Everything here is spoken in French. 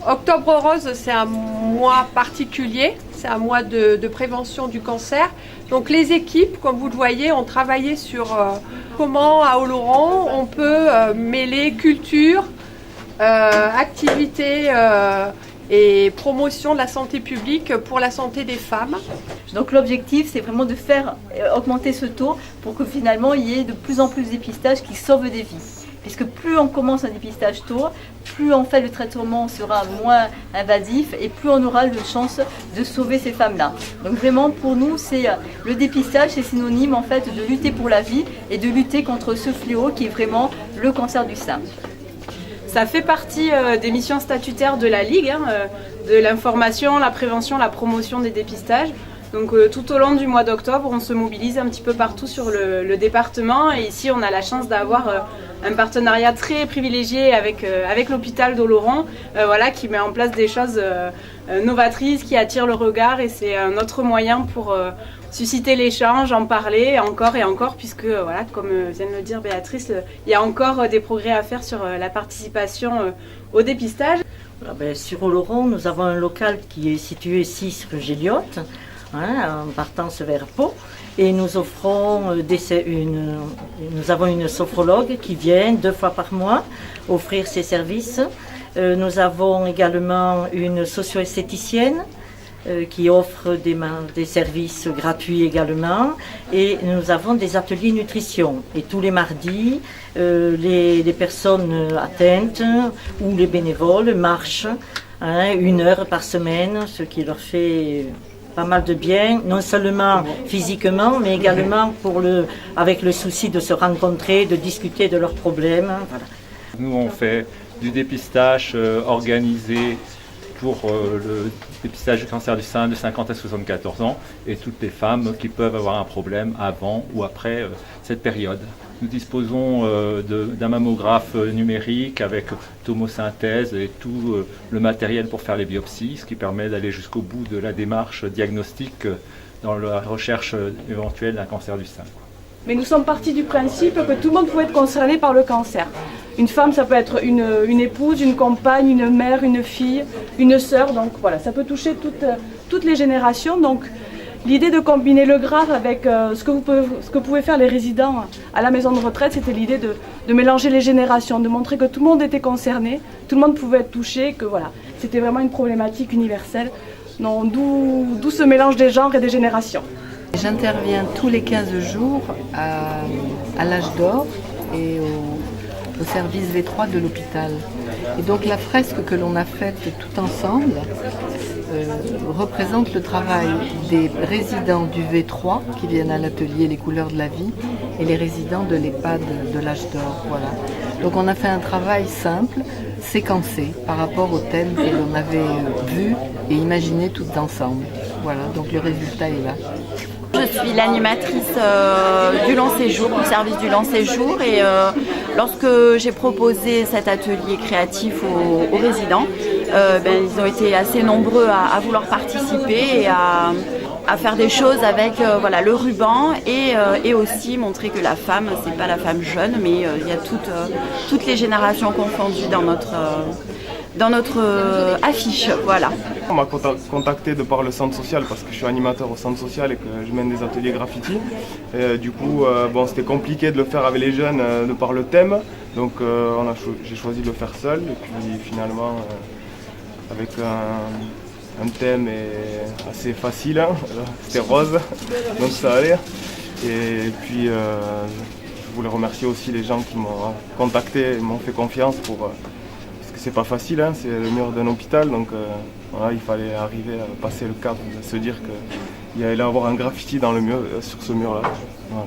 Octobre Rose, c'est un mois particulier, c'est un mois de prévention du cancer. Donc les équipes, comme vous le voyez, ont travaillé sur comment à Oloron on peut mêler culture, activité et promotion de la santé publique pour la santé des femmes. Donc l'objectif, c'est vraiment de faire augmenter ce taux pour que finalement il y ait de plus en plus de dépistages qui sauvent des vies. Puisque plus on commence un dépistage tôt, plus en fait le traitement sera moins invasif et plus on aura de chance de sauver ces femmes-là. Donc vraiment pour nous, c'est le dépistage, c'est synonyme en fait de lutter pour la vie et de lutter contre ce fléau qui est vraiment le cancer du sein. Ça fait partie des missions statutaires de la Ligue, de l'information, la prévention, la promotion des dépistages. Donc tout au long du mois d'octobre, on se mobilise un petit peu partout sur le département et ici on a la chance d'avoir un partenariat très privilégié avec l'hôpital d'Oloron qui met en place des choses novatrices qui attirent le regard et c'est un autre moyen pour susciter l'échange, en parler encore et encore puisque comme vient de le dire Béatrice, il y a encore des progrès à faire sur la participation au dépistage. Sur Oloron, nous avons un local qui est situé 6 rue Géliotte, en partance vers Pau. Et nous offrons nous avons une sophrologue qui vient 2 fois par mois offrir ses services. Nous avons également une socio-esthéticienne qui offre des services gratuits également. Et nous avons des ateliers nutrition. Et tous les mardis, les personnes atteintes ou les bénévoles marchent 1 heure par semaine, ce qui leur fait pas mal de bien, non seulement physiquement, mais également avec le souci de se rencontrer, de discuter de leurs problèmes. Voilà. Nous, on fait du dépistage organisé pour le dépistage du cancer du sein de 50 à 74 ans et toutes les femmes qui peuvent avoir un problème avant ou après cette période. Nous disposons d'un mammographe numérique avec tomosynthèse et tout le matériel pour faire les biopsies, ce qui permet d'aller jusqu'au bout de la démarche diagnostique dans la recherche éventuelle d'un cancer du sein. Mais nous sommes partis du principe que tout le monde pouvait être concerné par le cancer. Une femme, ça peut être une épouse, une compagne, une mère, une fille, une sœur. Donc voilà, ça peut toucher toutes les générations. Donc l'idée de combiner le grave avec ce que pouvaient faire les résidents à la maison de retraite, c'était l'idée de mélanger les générations, de montrer que tout le monde était concerné, tout le monde pouvait être touché, que voilà, c'était vraiment une problématique universelle. D'où ce mélange des genres et des générations. J'interviens tous les 15 jours à l'âge d'or et au service V3 de l'hôpital. Et donc la fresque que l'on a faite tout ensemble représente le travail des résidents du V3 qui viennent à l'atelier Les couleurs de la vie et les résidents de l'EHPAD de l'âge d'or. Voilà. Donc on a fait un travail simple, séquencé par rapport au thème que l'on avait vu et imaginé tout ensemble. Voilà, donc le résultat est là. Je suis l'animatrice du long séjour, du service du long séjour et lorsque j'ai proposé cet atelier créatif aux résidents, ils ont été assez nombreux à vouloir participer et à faire des choses avec le ruban et aussi montrer que la femme, c'est pas la femme jeune, mais il y a toutes les générations confondues dans notre affiche, voilà. On m'a contacté de par le centre social parce que je suis animateur au centre social et que je mène des ateliers graffiti. Et du coup, c'était compliqué de le faire avec les jeunes de par le thème. Donc j'ai choisi de le faire seul et puis finalement avec un thème assez facile, c'était rose, donc ça allait. Et puis je voulais remercier aussi les gens qui m'ont contacté et m'ont fait confiance c'est pas facile, c'est le mur d'un hôpital, donc il fallait arriver à passer le cap, de se dire qu'il y allait avoir un graffiti sur ce mur-là. Voilà.